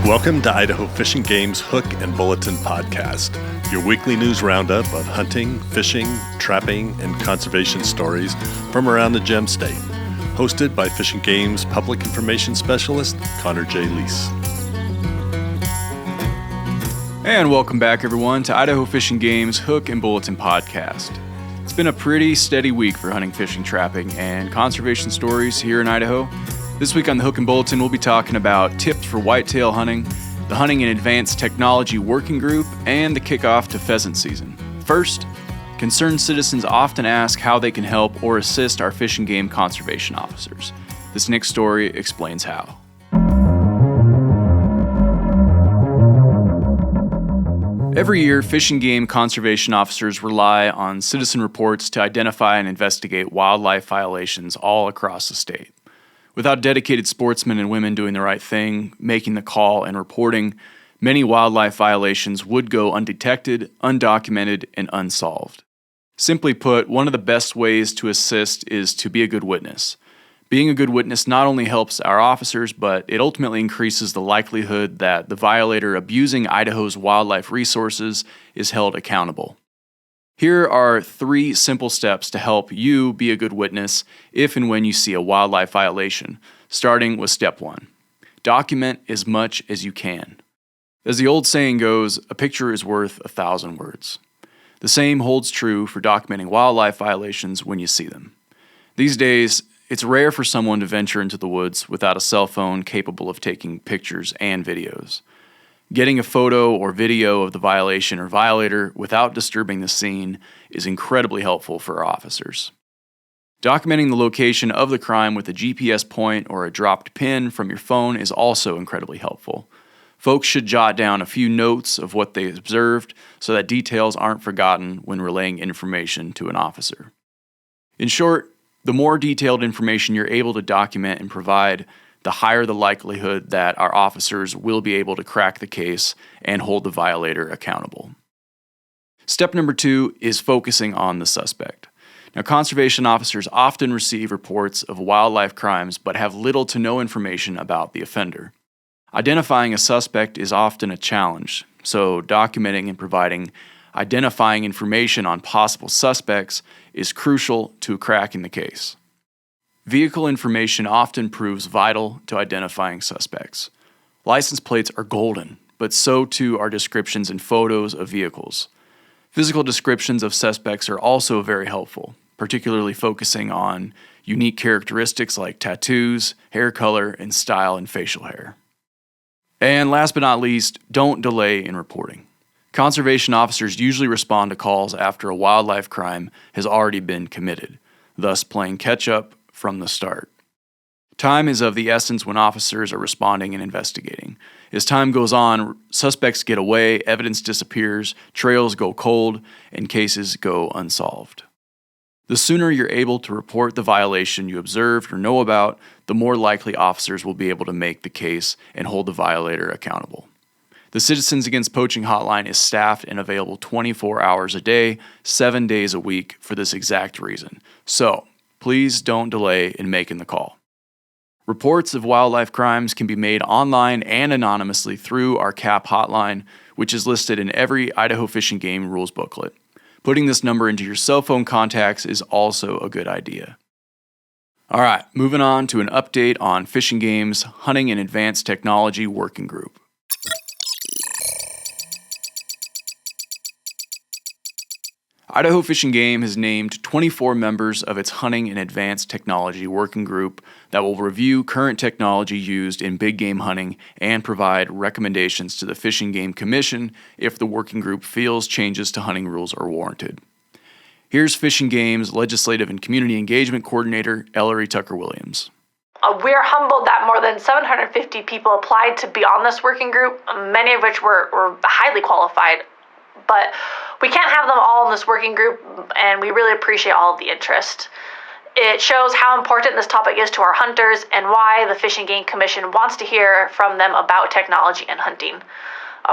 Welcome to Idaho Fish and Game's Hook and Bulletin podcast, your weekly news roundup of hunting, fishing, trapping, and conservation stories from around the Gem State. Hosted by Fish and Game's Public Information Specialist, Connor J. Lease. And welcome back, everyone, to Idaho Fish and Game's Hook and Bulletin podcast. It's been a pretty steady week for hunting, fishing, trapping, and conservation stories here in Idaho. This week on the Hook and Bulletin, we'll be talking about tips for whitetail hunting, the Hunting in Advanced Technology Working Group, and the kickoff to pheasant season. First, concerned citizens often ask how they can help or assist our fish and game conservation officers. This next story explains how. Every year, fish and game conservation officers rely on citizen reports to identify and investigate wildlife violations all across the state. Without dedicated sportsmen and women doing the right thing, making the call and reporting, many wildlife violations would go undetected, undocumented, and unsolved. Simply put, one of the best ways to assist is to be a good witness. Being a good witness not only helps our officers, but it ultimately increases the likelihood that the violator abusing Idaho's wildlife resources is held accountable. Here are 3 simple steps to help you be a good witness if and when you see a wildlife violation, starting with step 1. Document as much as you can. As the old saying goes, a picture is worth 1,000 words. The same holds true for documenting wildlife violations when you see them. These days, it's rare for someone to venture into the woods without a cell phone capable of taking pictures and videos. Getting a photo or video of the violation or violator without disturbing the scene is incredibly helpful for our officers. Documenting the location of the crime with a GPS point or a dropped pin from your phone is also incredibly helpful. Folks should jot down a few notes of what they observed so that details aren't forgotten when relaying information to an officer. In short, the more detailed information you're able to document and provide, the higher the likelihood that our officers will be able to crack the case and hold the violator accountable. Step number 2 is focusing on the suspect. Now, conservation officers often receive reports of wildlife crimes but have little to no information about the offender. Identifying a suspect is often a challenge, so documenting and providing identifying information on possible suspects is crucial to cracking the case. Vehicle information often proves vital to identifying suspects. License plates are golden, but so too are descriptions and photos of vehicles. Physical descriptions of suspects are also very helpful, particularly focusing on unique characteristics like tattoos, hair color, and style and facial hair. And last but not least, don't delay in reporting. Conservation officers usually respond to calls after a wildlife crime has already been committed, thus playing catch-up from the start. Time is of the essence when officers are responding and investigating. As time goes on, suspects get away, evidence disappears, trails go cold, and cases go unsolved. The sooner you're able to report the violation you observed or know about, the more likely officers will be able to make the case and hold the violator accountable. The Citizens Against Poaching hotline is staffed and available 24 hours a day, 7 days a week for this exact reason. So, please don't delay in making the call. Reports of wildlife crimes can be made online and anonymously through our CAP hotline, which is listed in every Idaho Fish and Game rules booklet. Putting this number into your cell phone contacts is also a good idea. All right, moving on to an update on Fish and Game's Hunting in Advanced Technology Working Group. Idaho Fish and Game has named 24 members of its Hunting in Advanced Technology Working Group that will review current technology used in big game hunting and provide recommendations to the Fish and Game Commission if the working group feels changes to hunting rules are warranted. Here's Fish and Game's Legislative and Community Engagement Coordinator, Ellery Tucker-Williams. We're humbled that more than 750 people applied to be on this working group, many of which were highly qualified. But we can't have them all in this working group, and we really appreciate all of the interest. It shows how important this topic is to our hunters and why the Fish and Game Commission wants to hear from them about technology and hunting.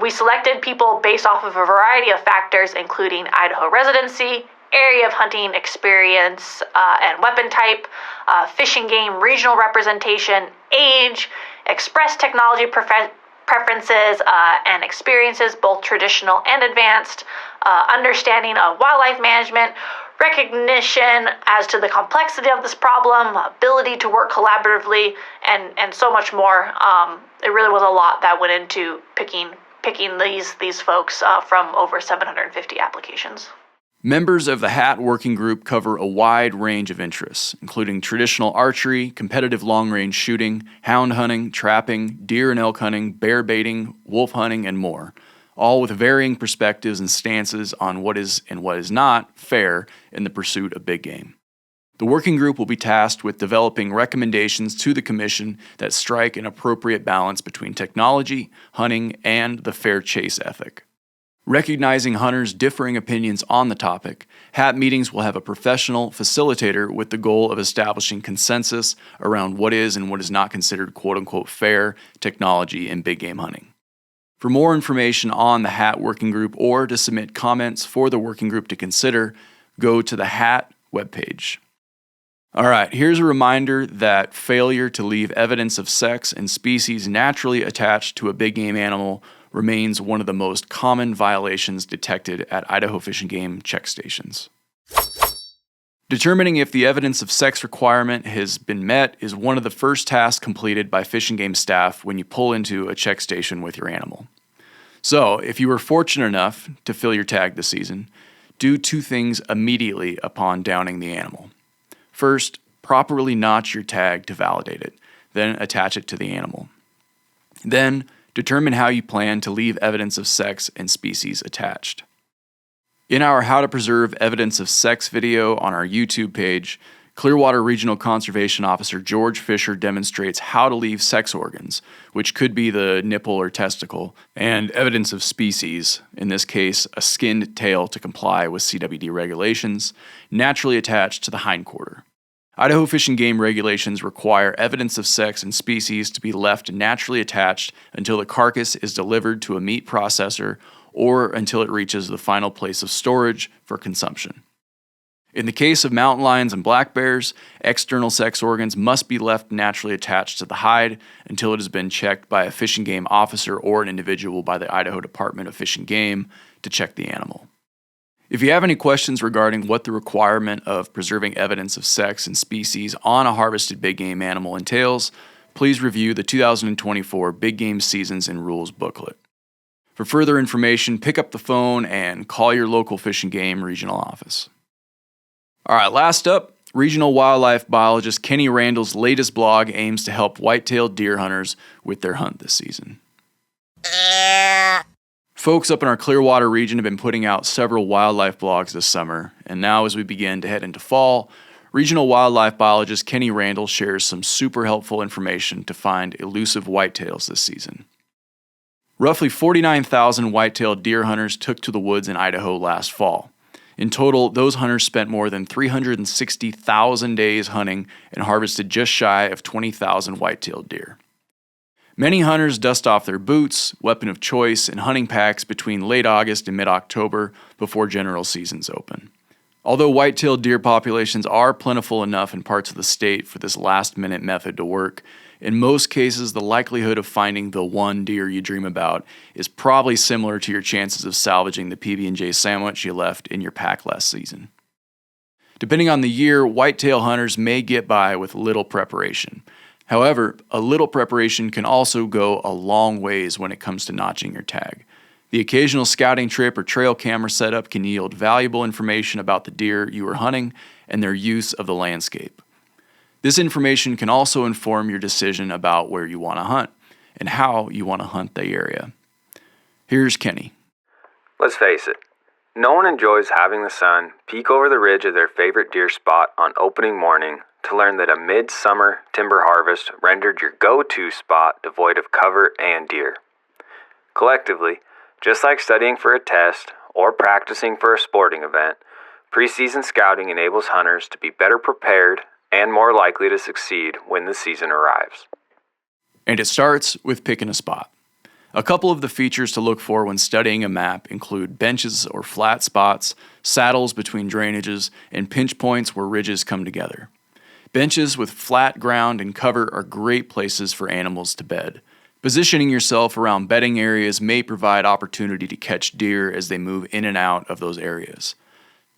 We selected people based off of a variety of factors, including Idaho residency, area of hunting experience and weapon type, fish and game regional representation, age, express technology preferences and experiences, both traditional and advanced, understanding of wildlife management, recognition as to the complexity of this problem, ability to work collaboratively, and so much more. It really was a lot that went into picking these folks from over 750 applications. Members of the HAT working group cover a wide range of interests, including traditional archery, competitive long-range shooting, hound hunting, trapping, deer and elk hunting, bear baiting, wolf hunting, and more, all with varying perspectives and stances on what is and what is not fair in the pursuit of big game. The working group will be tasked with developing recommendations to the Commission that strike an appropriate balance between technology, hunting, and the fair chase ethic. Recognizing hunters' differing opinions on the topic, HAT meetings will have a professional facilitator with the goal of establishing consensus around what is and what is not considered quote-unquote fair technology in big game hunting. For more information on the HAT working group or to submit comments for the working group to consider, go to the HAT webpage. All right, here's a reminder that failure to leave evidence of sex and species naturally attached to a big game animal remains one of the most common violations detected at Idaho Fish and Game check stations. Determining if the evidence of sex requirement has been met is one of the first tasks completed by Fish and Game staff when you pull into a check station with your animal. So, if you were fortunate enough to fill your tag this season, do two things immediately upon downing the animal. First, properly notch your tag to validate it, then attach it to the animal. Then, determine how you plan to leave evidence of sex and species attached. In our How to Preserve Evidence of Sex video on our YouTube page, Clearwater Regional Conservation Officer George Fisher demonstrates how to leave sex organs, which could be the nipple or testicle, and evidence of species, in this case a skinned tail to comply with CWD regulations, naturally attached to the hindquarter. Idaho Fish and Game regulations require evidence of sex and species to be left naturally attached until the carcass is delivered to a meat processor or until it reaches the final place of storage for consumption. In the case of mountain lions and black bears, external sex organs must be left naturally attached to the hide until it has been checked by a Fish and Game officer or an individual by the Idaho Department of Fish and Game to check the animal. If you have any questions regarding what the requirement of preserving evidence of sex and species on a harvested big game animal entails, please review the 2024 Big Game Seasons and Rules booklet. For further information, pick up the phone and call your local Fish and Game regional office. All right, last up, regional wildlife biologist Kenny Randall's latest blog aims to help white-tailed deer hunters with their hunt this season. Folks up in our Clearwater region have been putting out several wildlife blogs this summer, and now as we begin to head into fall, regional wildlife biologist Kenny Randall shares some super helpful information to find elusive whitetails this season. Roughly 49,000 white-tailed deer hunters took to the woods in Idaho last fall. In total, those hunters spent more than 360,000 days hunting and harvested just shy of 20,000 white-tailed deer. Many hunters dust off their boots, weapon of choice, and hunting packs between late August and mid-October before general seasons open. Although white-tailed deer populations are plentiful enough in parts of the state for this last-minute method to work, in most cases the likelihood of finding the one deer you dream about is probably similar to your chances of salvaging the PB&J sandwich you left in your pack last season. Depending on the year, whitetail hunters may get by with little preparation. However, a little preparation can also go a long ways when it comes to notching your tag. The occasional scouting trip or trail camera setup can yield valuable information about the deer you are hunting and their use of the landscape. This information can also inform your decision about where you want to hunt and how you want to hunt the area. Here's Kenny. Let's face it, no one enjoys having the sun peek over the ridge of their favorite deer spot on opening morning to learn that a midsummer timber harvest rendered your go-to spot devoid of cover and deer. Collectively, just like studying for a test or practicing for a sporting event, preseason scouting enables hunters to be better prepared and more likely to succeed when the season arrives. And it starts with picking a spot. A couple of the features to look for when studying a map include benches or flat spots, saddles between drainages, and pinch points where ridges come together. Benches with flat ground and cover are great places for animals to bed. Positioning yourself around bedding areas may provide opportunity to catch deer as they move in and out of those areas.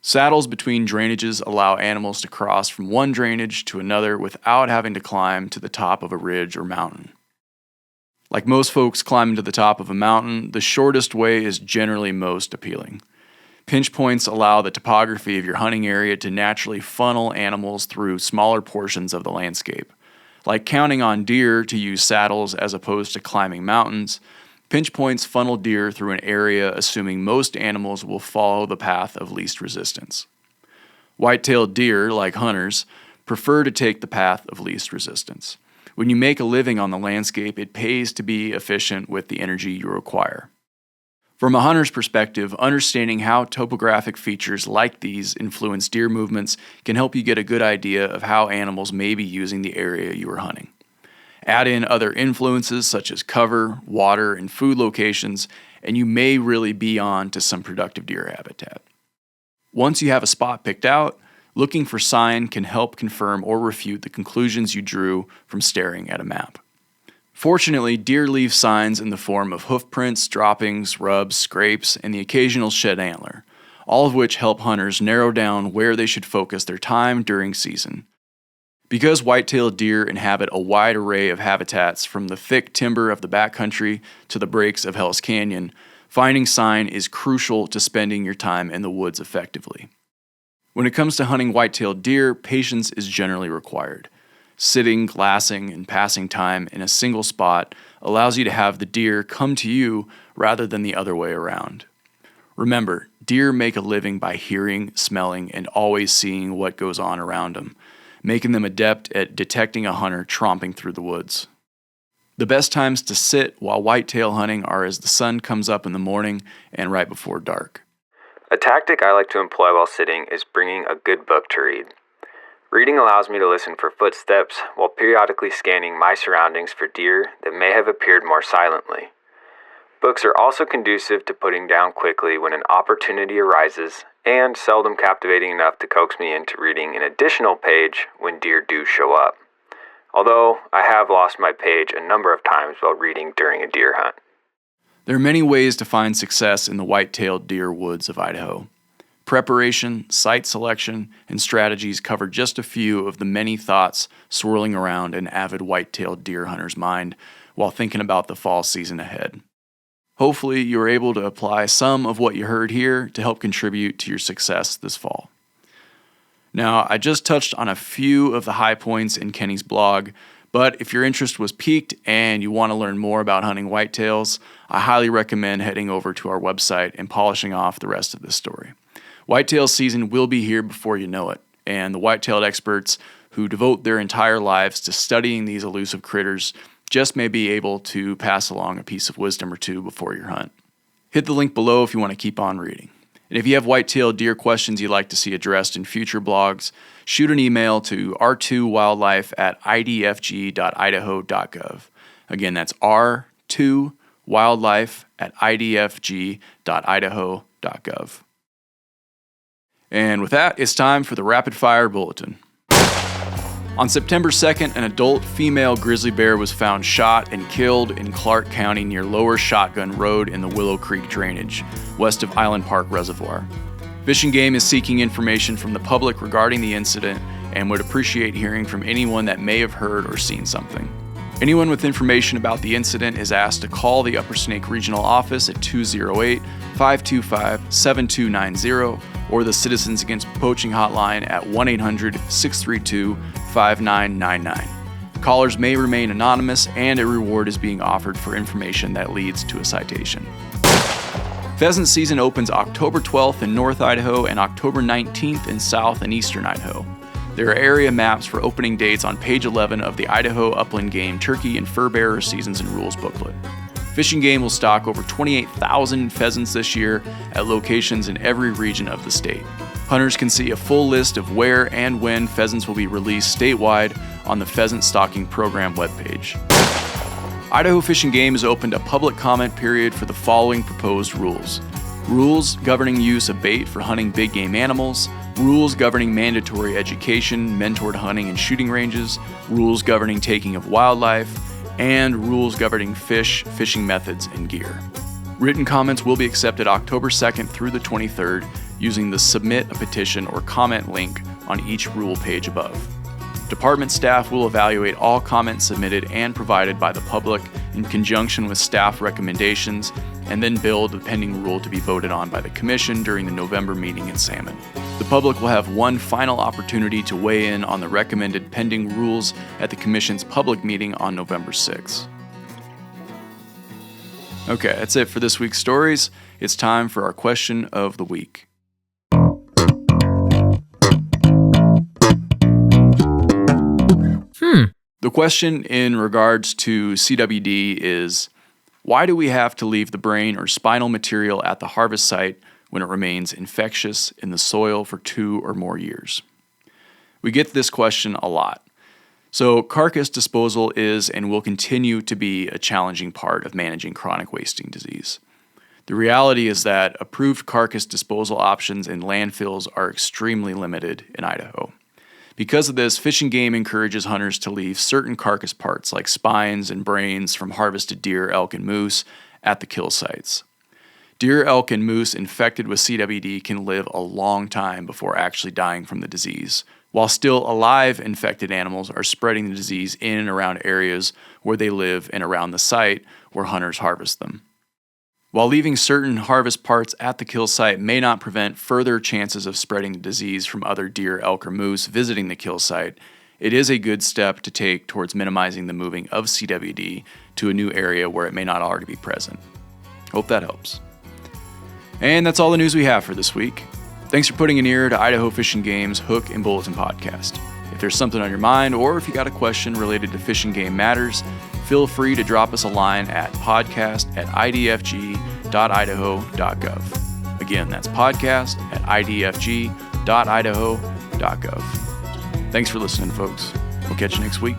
Saddles between drainages allow animals to cross from one drainage to another without having to climb to the top of a ridge or mountain. Like most folks climbing to the top of a mountain, the shortest way is generally most appealing. Pinch points allow the topography of your hunting area to naturally funnel animals through smaller portions of the landscape. Like counting on deer to use saddles as opposed to climbing mountains, pinch points funnel deer through an area assuming most animals will follow the path of least resistance. White-tailed deer, like hunters, prefer to take the path of least resistance. When you make a living on the landscape, it pays to be efficient with the energy you require. From a hunter's perspective, understanding how topographic features like these influence deer movements can help you get a good idea of how animals may be using the area you are hunting. Add in other influences such as cover, water, and food locations, and you may really be on to some productive deer habitat. Once you have a spot picked out, looking for sign can help confirm or refute the conclusions you drew from staring at a map. Fortunately, deer leave signs in the form of hoof prints, droppings, rubs, scrapes, and the occasional shed antler, all of which help hunters narrow down where they should focus their time during season. Because white-tailed deer inhabit a wide array of habitats from the thick timber of the backcountry to the breaks of Hell's Canyon, finding sign is crucial to spending your time in the woods effectively. When it comes to hunting white-tailed deer, patience is generally required. Sitting, glassing, and passing time in a single spot allows you to have the deer come to you rather than the other way around. Remember, deer make a living by hearing, smelling, and always seeing what goes on around them, making them adept at detecting a hunter tromping through the woods. The best times to sit while whitetail hunting are as the sun comes up in the morning and right before dark. A tactic I like to employ while sitting is bringing a good book to read. Reading allows me to listen for footsteps while periodically scanning my surroundings for deer that may have appeared more silently. Books are also conducive to putting down quickly when an opportunity arises, and seldom captivating enough to coax me into reading an additional page when deer do show up. Although I have lost my page a number of times while reading during a deer hunt. There are many ways to find success in the white-tailed deer woods of Idaho. Preparation, site selection, and strategies cover just a few of the many thoughts swirling around an avid white-tailed deer hunter's mind while thinking about the fall season ahead. Hopefully, you are able to apply some of what you heard here to help contribute to your success this fall. Now, I just touched on a few of the high points in Kenny's blog, but if your interest was piqued and you want to learn more about hunting whitetails, I highly recommend heading over to our website and polishing off the rest of this story. Whitetail season will be here before you know it, and the white-tailed experts who devote their entire lives to studying these elusive critters just may be able to pass along a piece of wisdom or two before your hunt. Hit the link below if you want to keep on reading. And if you have white-tailed deer questions you'd like to see addressed in future blogs, shoot an email to r2wildlife@idfg.idaho.gov. Again, that's r2wildlife@idfg.idaho.gov. And with that, it's time for the Rapid Fire Bulletin. On September 2nd, an adult female grizzly bear was found shot and killed in Clark County near Lower Shotgun Road in the Willow Creek drainage, west of Island Park Reservoir. Fish and Game is seeking information from the public regarding the incident and would appreciate hearing from anyone that may have heard or seen something. Anyone with information about the incident is asked to call the Upper Snake Regional Office at 208-525-7290 or the Citizens Against Poaching hotline at 1-800-632-5999. Callers may remain anonymous, and a reward is being offered for information that leads to a citation. Pheasant season opens October 12th in North Idaho and October 19th in South and Eastern Idaho. There are area maps for opening dates on page 11 of the Idaho Upland Game Turkey and Fur Bearer Seasons and Rules booklet. Fish and Game will stock over 28,000 pheasants this year at locations in every region of the state. Hunters can see a full list of where and when pheasants will be released statewide on the Pheasant Stocking Program webpage. Idaho Fish and Game has opened a public comment period for the following proposed rules. Rules governing use of bait for hunting big game animals, rules governing mandatory education, mentored hunting and shooting ranges, rules governing taking of wildlife, and rules governing fishing methods, and gear. Written comments will be accepted October 2nd through the 23rd using the Submit a Petition or Comment link on each rule page above. Department staff will evaluate all comments submitted and provided by the public in conjunction with staff recommendations and then build the pending rule to be voted on by the Commission during the November meeting in Salmon. The public will have one final opportunity to weigh in on the recommended pending rules at the Commission's public meeting on November 6th. Okay, that's it for this week's stories. It's time for our question of the week. The question in regards to CWD is, why do we have to leave the brain or spinal material at the harvest site when it remains infectious in the soil for 2 or more years? We get this question a lot. So carcass disposal is and will continue to be a challenging part of managing chronic wasting disease. The reality is that approved carcass disposal options in landfills are extremely limited in Idaho. Because of this, Fish and Game encourages hunters to leave certain carcass parts like spines and brains from harvested deer, elk, and moose at the kill sites. Deer, elk, and moose infected with CWD can live a long time before actually dying from the disease, while still alive infected animals are spreading the disease in and around areas where they live and around the site where hunters harvest them. While leaving certain harvest parts at the kill site may not prevent further chances of spreading the disease from other deer, elk, or moose visiting the kill site, it is a good step to take towards minimizing the moving of CWD to a new area where it may not already be present. Hope that helps. And that's all the news we have for this week. Thanks for putting an ear to Idaho Fish and Game's Hook and Bulletin podcast. If there's something on your mind or if you got a question related to Fish and Game matters, feel free to drop us a line at podcast@idfg.idaho.gov. Again, that's podcast@idfg.idaho.gov. Thanks for listening, folks. We'll catch you next week.